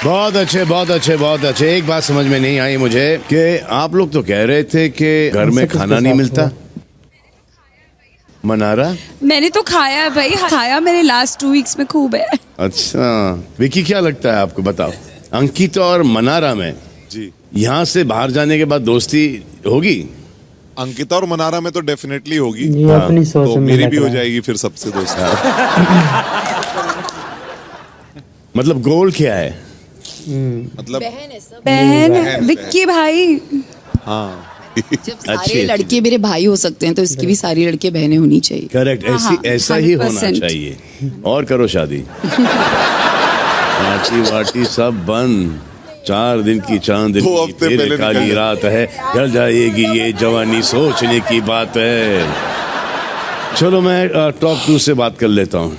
बहुत अच्छे बहुत अच्छे बहुत अच्छे। एक बात समझ में नहीं आई मुझे कि आप लोग तो कह रहे थे कि घर में खाना नहीं मिलता। मनारा मैंने तो खाया है भाई, खाया मैंने लास्ट 2 वीक्स में खूब है। अच्छा, विकी क्या लगता है आपको, बताओ। अंकित और मनारा में जी, यहाँ से बाहर जाने के बाद दोस्ती होगी? अंकिता और मनारा में तो डेफिनेटली होगी। ये अपनी सोच तो में मेरी लग भी हो रहा है। जाएगी फिर सबसे दोस्ती। मतलब गोल क्या है? मतलब बहन विक्की भाई। हाँ, जब सारे अच्छी। लड़के मेरे भाई हो सकते हैं तो इसकी भी सारी लड़के बहनें होनी चाहिए। करेक्ट, ऐसी हाँ, ऐसा ही होना 100%। चाहिए। और करो शादी। पार्टी वार्टी सब बंद। 4 दिन की चांदनी 2 हफ्ते फिर पहले काली निकल रात है, ढल जाएगी ये जवानी, सोचने की बात है। चलो मैं टॉप 2 से बात कर लेता हूँ।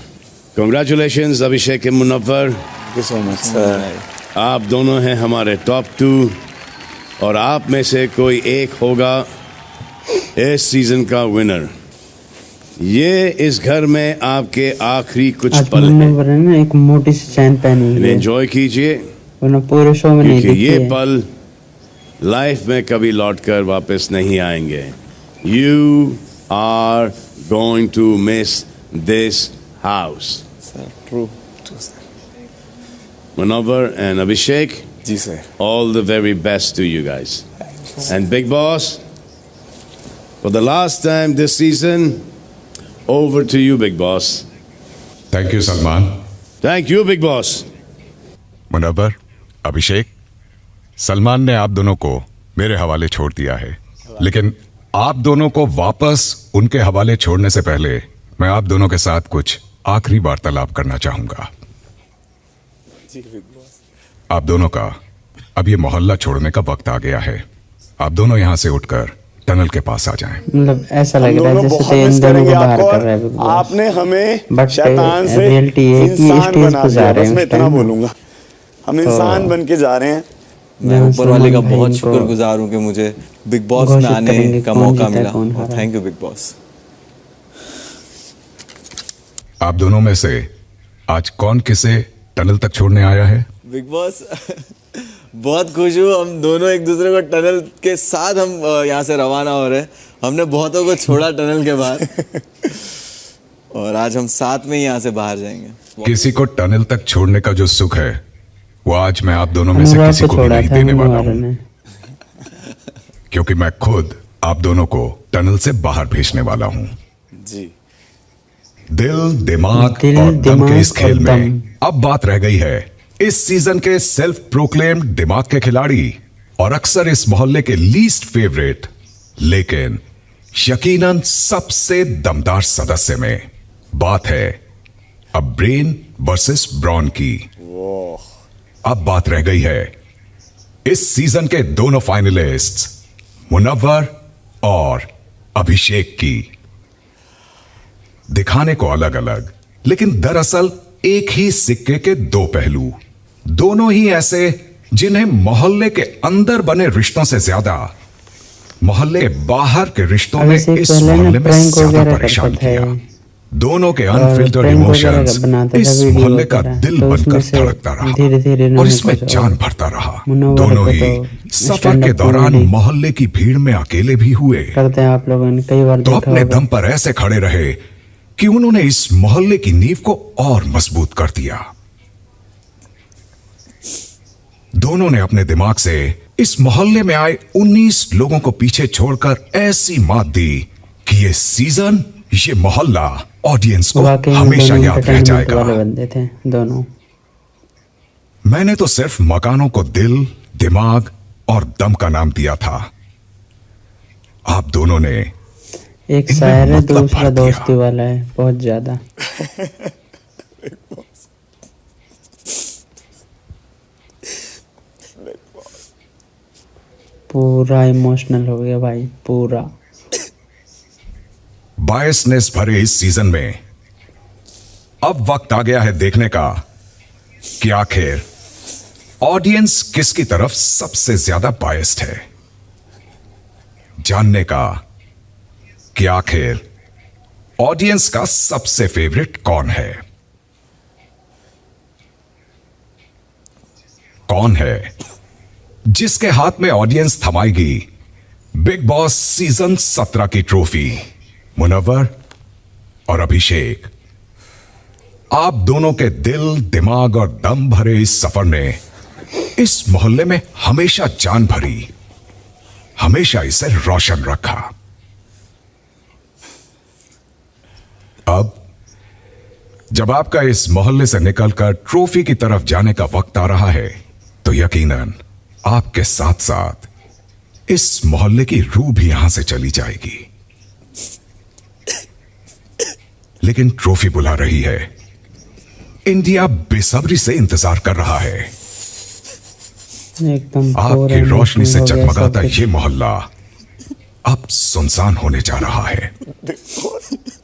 Congratulations Abhishek and Munawar, thank you so much sir. आप दोनों हैं हमारे टॉप 2 और आप में से कोई एक होगा इस सीजन का विनर। ये इस घर में आपके आखिरी कुछ आज पल हैं, मुन्नवर ने ना एक मोटी सी चैन पहनी हुई इन्हें है, एंजॉय कीजिए वरना पूरे शो में नहीं क्योंकि दिखती ये है। पल लाइफ में कभी लौटकर वापस नहीं आएंगे। You are going to miss this house. Sir true Munawwar and Abhishek, ji sir. all the very best to you guys. And Big Boss, for the last time this season, over to you, Big Boss. Thank you Salman. Thank you, Big Boss. Munawar, Abhishek, Salman ने आप दोनों को मेरे हवाले छोड़ दिया है, लेकिन आप दोनों को वापस उनके हवाले छोड़ने से पहले मैं आप दोनों के साथ कुछ आखिरी वार्तालाप करना चाहूंगा। आप दोनों का अब ये मोहल्ला छोड़ने का वक्त आ गया है। आप दोनों यहां से उठकर टनल के पास आ जाएं। मतलब ऐसा लग रहा है जैसे तो इन दोनों को बाहर कर रहा है Big Boss। आपने हमें But शैतान से reality है कि इंसान स्टेज बना पे जा दिया, रहे बस हैं मैं उस इतना टाइम। बोलूंगा। हम इंसान बन के जा रहे हैं। मैं जहाँ ऊपर वाले का सलमान बहुत भाई को शुक्रगुजार हूँ कि मुझे बिग बॉस में घोषित आने करेंगे का कौन मौका जीता, मिला। कौन हारा। Thank you big boss. आप दोनों में से आज कौन किसे टनल तक छोड़ने आया है? बिग बॉस बहुत खुश हूँ, हम दोनों एक दूसरे को टनल के साथ हम यहाँ से रवाना हो रहे हैं। हमने बहुतों को छोड़ा टनल के बाहर और आज हम साथ में ही यहाँ से बाहर जाएंगे। किसी को टनल तक छोड़ने का जो सुख है वो आज मैं आप दोनों में से अनुराग किसी को को भी छोड़ा नहीं था देने वाला मुन्नवर हूं, ने। क्योंकि मैं खुद आप दोनों को टनल से बाहर भेजने वाला हूं। जी दिल, दिमाग दिल, और दम के इस दिमाग और खेल में दम। अब बात रह गई है इस सीजन के सेल्फ प्रोक्लेम्ड दिमाग के खिलाड़ी और अक्सर इस मोहल्ले के लीस्ट फेवरेट, लेकिन यकीनन सबसे दमदार सदस्य में। बात है अब ब्रेन वर्सेस ब्रॉन की। अब बात रह गई है इस सीजन के दोनों फाइनलिस्ट्स मुनव्वर और अभिषेक की। दिखाने को अलग अलग, लेकिन दरअसल एक ही सिक्के के 2 पहलू। दोनों ही ऐसे जिन्हें मोहल्ले के अंदर बने रिश्तों से ज्यादा मोहल्ले के बाहर के रिश्तों ने अभिषेक इस पहले ना मोहल्ले में prank ज्यादा वगैरह परेशान करता था। किया। दोनों के और अनफिल्टर्ड prank वगैरह इमोशंस बनाता था, इस वीडियो मोहल्ले का वगैरह। दिल तो बनकर उसमें से धड़कता रहा धीरे-धीरे और इन्होंने इसमें कुछ जान और भरता रहा। मुन्नवर दोनों को ही तो सफर stand-up के दौरान comedy मोहल्ले की भीड़ में अकेले भी हुए करते हैं, आप लोगों ने कई बार तो देखा अपने होगा। दम पर ऐसे खड़े रहे कि उन्होंने इस मोहल्ले की नींव को और मजबूत कर दिया। दोनों ने अपने दिमाग से इस मोहल्ले में आए 19 लोगों को पीछे छोड़कर ऐसी मात दी कि ये सीजन, ये मोहल्ला ऑडियंस को वाकई में हमेशा दोनों याद रह entertainment जाएगा। वाले बंदे थे दोनों। मैंने तो सिर्फ मकानों को दिल, दिमाग और दम का नाम दिया था। आप दोनों ने एक इनमें शायर है, मतलब दूसरा भर दिया। दोस्ती वाला है, बहुत ज्यादा। पूरा इमोशनल हो गया भाई, पूरा। बायसनेस भरे इस सीजन में अब वक्त आ गया है देखने का कि आखिर ऑडियंस किसकी तरफ सबसे ज्यादा बायस्ड है, जानने का कि आखिर ऑडियंस का सबसे फेवरेट कौन है। कौन है जिसके हाथ में ऑडियंस थमाएगी बिग बॉस सीजन 17 की ट्रॉफी? मुनव्वर और अभिषेक, आप दोनों के दिल, दिमाग और दम भरे इस सफर ने इस मोहल्ले में हमेशा जान भरी, हमेशा इसे रोशन रखा। अब जब आपका इस मोहल्ले से निकलकर ट्रॉफी की तरफ जाने का वक्त आ रहा है, तो यकीनन आपके साथ साथ इस मोहल्ले की रूह भी यहां से चली जाएगी। लेकिन ट्रॉफी बुला रही है, इंडिया बेसब्री से इंतजार कर रहा है। एकदम आपकी रोशनी से जगमगाता ये मोहल्ला अब सुनसान होने जा रहा है।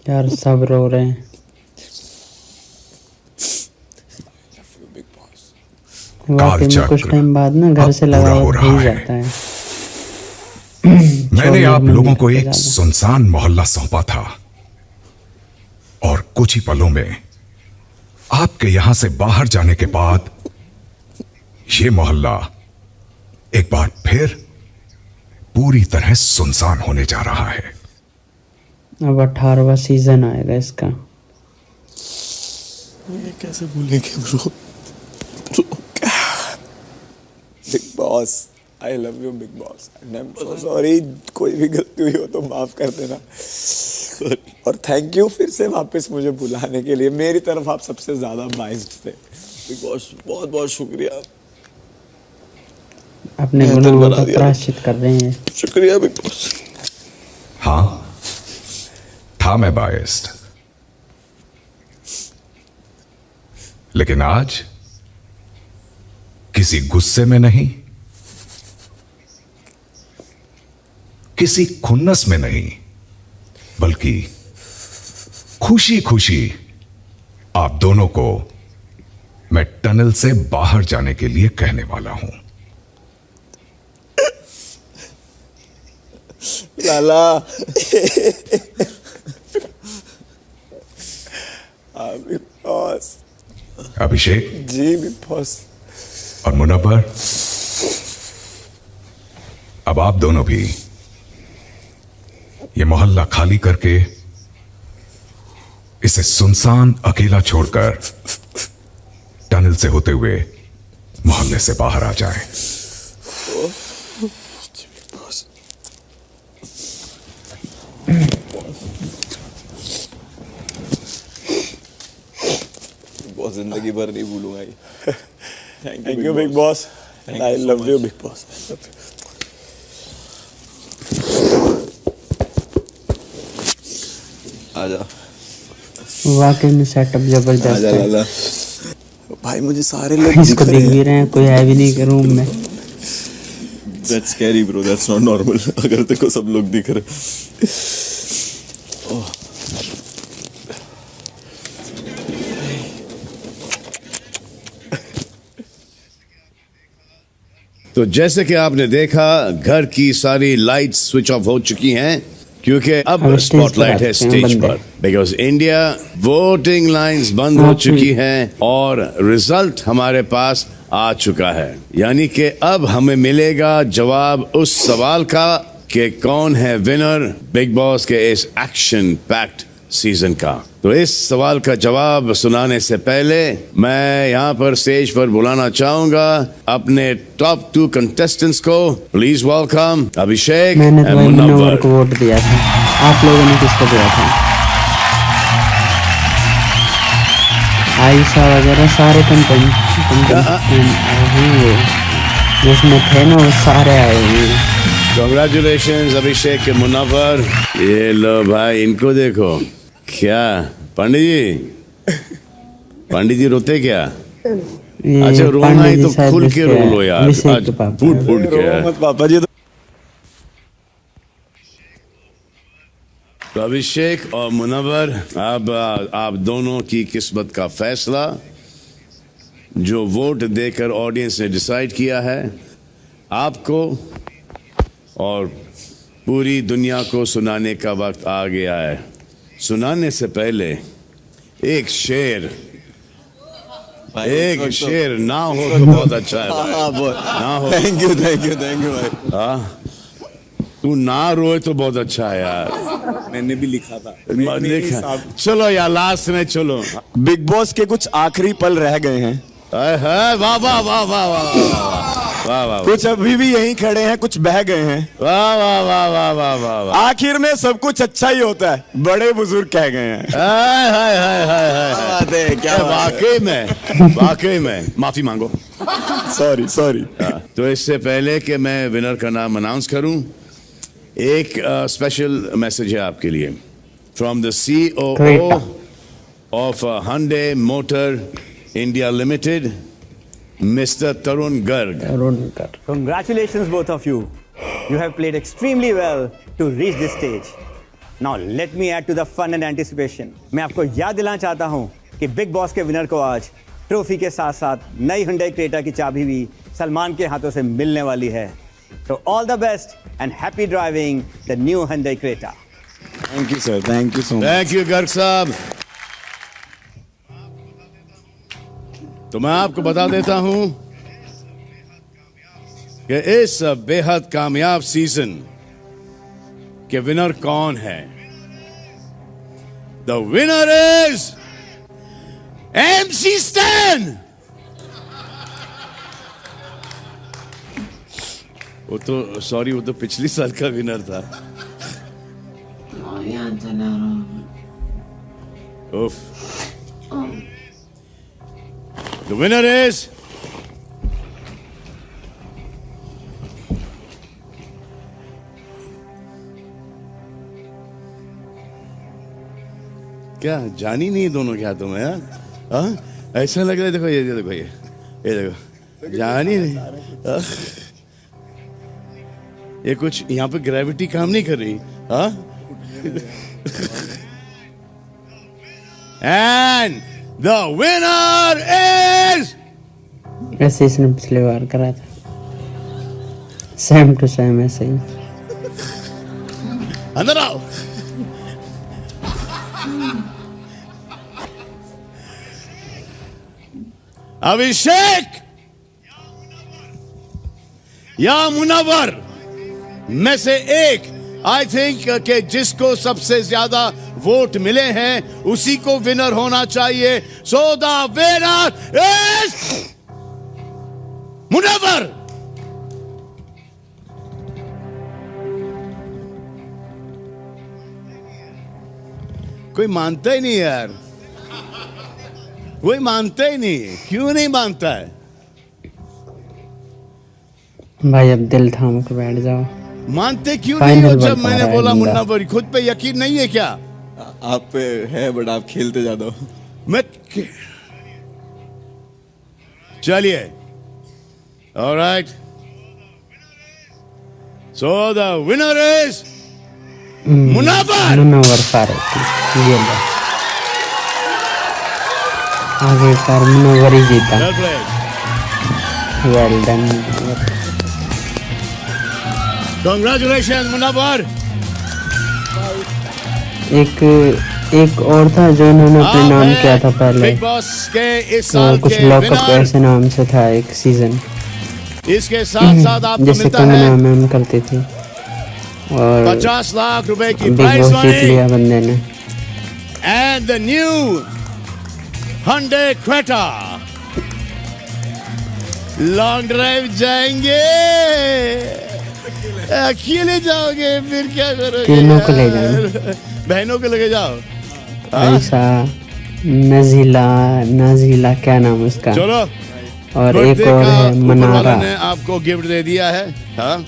यार सब रो रहे हैं। वाकई में कुछ टाइम बाद ना घर से लगा हो जाता है। मैंने आप लोगों को एक सुनसान मोहल्ला सौंपा था और कुछ ही पलों में आपके यहां से बाहर जाने के बाद यह मोहल्ला एक बार फिर पूरी तरह सुनसान होने जा रहा है। अब 18वां सीजन आएगा इसका। ये कैसे भूलेंगे bro? Big boss, I love you big boss, and I am so sorry, कोई भी गलती हुई हो तो माफ कर देना। और थैंक यू फिर से वापस मुझे बुलाने के लिए। मेरी तरफ आप सबसे ज्यादा बाइस्ड थे। बिग बॉस बहुत बहुत शुक्रिया। अपने गुनाहों का प्रायश्चित कर रहे हैं। शुक्रिया बिग बॉस। हां, था मैं बायस्ड, लेकिन आज किसी गुस्से में नहीं, किसी खुन्नस में नहीं, बल्कि खुशी खुशी आप दोनों को मैं टनल से बाहर जाने के लिए कहने वाला हूं। लाला big boss. Abhishek ji big boss. और मुनव्वर, अब आप दोनों भी ये मोहल्ला खाली करके इसे सुनसान अकेला छोड़कर टनल से होते हुए मोहल्ले से बाहर आ जाएं। बहुत जिंदगी भर नहीं भूलूंगा ये। Thank you big boss, I love you big boss. आजा वाकई में सेटअप जबरदस्त आजा है। लाला। भाई मुझे सारे लोग इसको देख भी रहे हैं, कोई है भी नहीं रूम में। That's scary bro, that's not normal। अगर तेरे को सब लोग दिख रहे। तो जैसे कि आपने देखा, घर की सारी लाइट्स स्विच ऑफ हो चुकी हैं क्योंकि अब स्पॉटलाइट है स्टेज पर। बिकॉज इंडिया वोटिंग लाइंस बंद हो चुकी हैं और रिजल्ट हमारे पास आ चुका है। यानी कि अब हमें मिलेगा जवाब उस सवाल का कि कौन है विनर बिग बॉस के इस एक्शन पैक्ड सीजन का। तो इस सवाल का जवाब सुनाने से पहले मैं यहाँ पर स्टेज पर बुलाना चाहूंगा अपने टॉप 2 कंटेस्टेंट्स को। प्लीज वेलकम अभिषेक मैंने एंड तो मुनव्वर मुनव्वर। को वोट दिया था, आप लोगों ने किसको दिया था? आयशा वगैरह सारे कंटेंट जिसमें थे ना वो सारे आए हुए हैं। कांग्रेचुलेशंस अभिषेक के मुनव्वर। ये लो भाई, इनको देखो। क्या पंडित जी रोते क्या? ये अच्छा रोना पांडे ही जी तो शायद खुल के इसके रो लो यार, अभिषेक आज के पापा फूट हैं। फूट के। मत पापा जी। तो अभिषेक और मुनव्वर, अब आप दोनों की किस्मत का फैसला जो वोट देकर ऑडियंस ने डिसाइड किया है, आपको और पूरी दुनिया को सुनाने का वक्त आ गया है। सुनाने से पहले एक शेर भाई, एक इस वक्त तो- शेर ना हो तो बहुत अच्छा है भाई। हाँ बहुत ना हो थैंक यू भाई। हाँ, तू ना रोए तो बहुत अच्छा है यार। मैंने भी लिखा था देखा चलो यार लास्ट में चलो। बिग बॉस के कुछ आखिरी पल रह गए हैं, वाह वाह वाह वाह वाह वाह वाह कुछ अभी भी यहीं खड़े हैं, कुछ बह गए हैं। वाह वाह वाह वाह वाह वाह वाह। आखिर में सब कुछ अच्छा ही होता है, बड़े बुजुर्ग कह गए हैं। हाय हाय हाय हाय हाय। बात है क्या बात है। वाकई में माफी मांगो। सॉरी तो इससे पहले कि मैं विनर का नाम अनाउंस करूं, एक स्पेशल मैसेज है आपके लिए from the CEO Creta. Of Hyundai Motor India Limited, Mr. Tarun Garg. Congratulations, both of you. You have played extremely well to reach this stage. Now, let me add to the fun and anticipation. मैं आपको याद दिलाना चाहता हूँ कि big boss के winner को आज ट्रॉफी के साथ साथ नई Hyundai Creta की चाबी भी सलमान के हाथों से मिलने वाली है. So all the best and happy driving the new Hyundai Creta. Thank you sir, thank you so much. Thank you Garg साहब। तो मैं आपको बता देता हूं कि इस बेहद कामयाब सीजन के विनर कौन है। The winner is MC Stan। वो तो सॉरी, वो तो पिछली साल का विनर था। Oof. The winner is क्या जान ही नहीं दोनों के हाथों में यार। हाँ? ऐसा लग रहा है, देखो ये देखो ये देखो जान ही नहीं। हाँ? ये कुछ यहाँ पे ग्रेविटी काम नहीं कर रही। हाँ? And the winner is ऐसे इसने पिछली बार करा था, सेम टू सेम ऐसे ही। अंदर आओ। अभिषेक या मुनव्वर में से एक, आई थिंक कि जिसको सबसे ज्यादा वोट मिले हैं उसी को विनर होना चाहिए। So the winner is Munawar. कोई मानता ही नहीं यार, कोई मानता ही नहीं। क्यों नहीं मानता है भाई? अब दिल थाम के बैठ जाओ। मानते क्यों नहीं हो? Final जब बन मैंने पा रहा है बोला बंदा। मुन्नावर, खुद पे यकीन नहीं है क्या? आप पे है बट आप खेलते ज्यादा हो। मैं चलिए, all right. So the winner is Munawar. Munawar Faruqui. ये लो, आगे कार मुनव्वर ही जीता। Well played. Well done. Congratulation Munawar. एक और था जो उन्होंने अपने आप नाम हैं किया था पहले, बिग बॉस के इस तो साल कुछ के लॉकअप विनर। ऐसे नाम से था एक सीजन, इसके साथ साथ आपको जैसे मिलता कंगना है मैम करती थी, और 50 लाख रुपए की बिग प्राइज बॉस जीत मनी लिया बंदे ने। And the new Hyundai Creta। Long drive जाएंगे। अकेले जाओगे फिर क्या करोगे? तीनों को ले यार? बहनों को लेके जाओ। ऐसा नजीला क्या नाम उसका, चलो, और एक birthday और का है ऊपर वाला मनारा। ने आपको गिफ्ट दे दिया है। हाँ,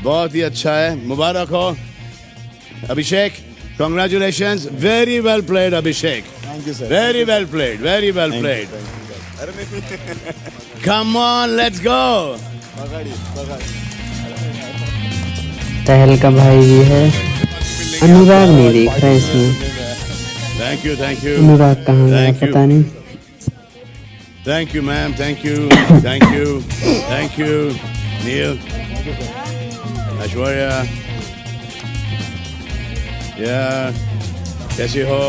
बहुत ही अच्छा है, मुबारक हो अभिषेक। Congratulations, very well played Abhishek. Thank you sir. Very well played, very well played. Come on, let's go. तहल का भाई भी है, अनुराग नहीं दिख रहा इसमें। Thank you, thank you. अनुराग कहाँ गया Thank you. पता नहीं। Thank you, ma'am. Thank you. Thank you. Thank you. Neil. Aishwarya. Yeah. कैसे हो?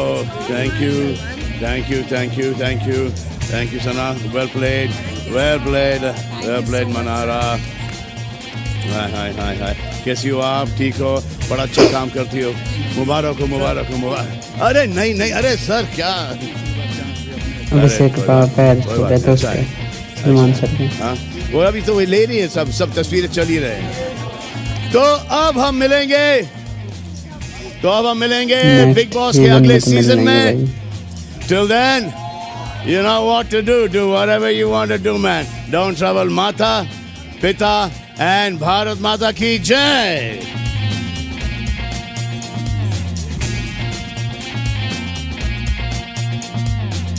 Thank you. Thank you, thank you, thank you. Thank you, Sana. Well played. Well played. Well played, Manara. हाय कैसी हो आप? ठीक हो? बड़ा अच्छा काम करती हो. मुबारक हो, मुबारक हो, मुबारक. अरे नहीं नहीं, अरे सर क्या? अभिषेक का पैर छूटे तो उसके सलमान सर के. हाँ, वो अभी तो वो ले रही है, सब तस्वीरें चल ही रहे हैं. तो अब हम मिलेंगे बिग बॉस के अगले सीजन में. Till then, you know what to do. Do whatever you want to do, man. Don't trouble Mata, Pita, and Bharat Mata ki jai.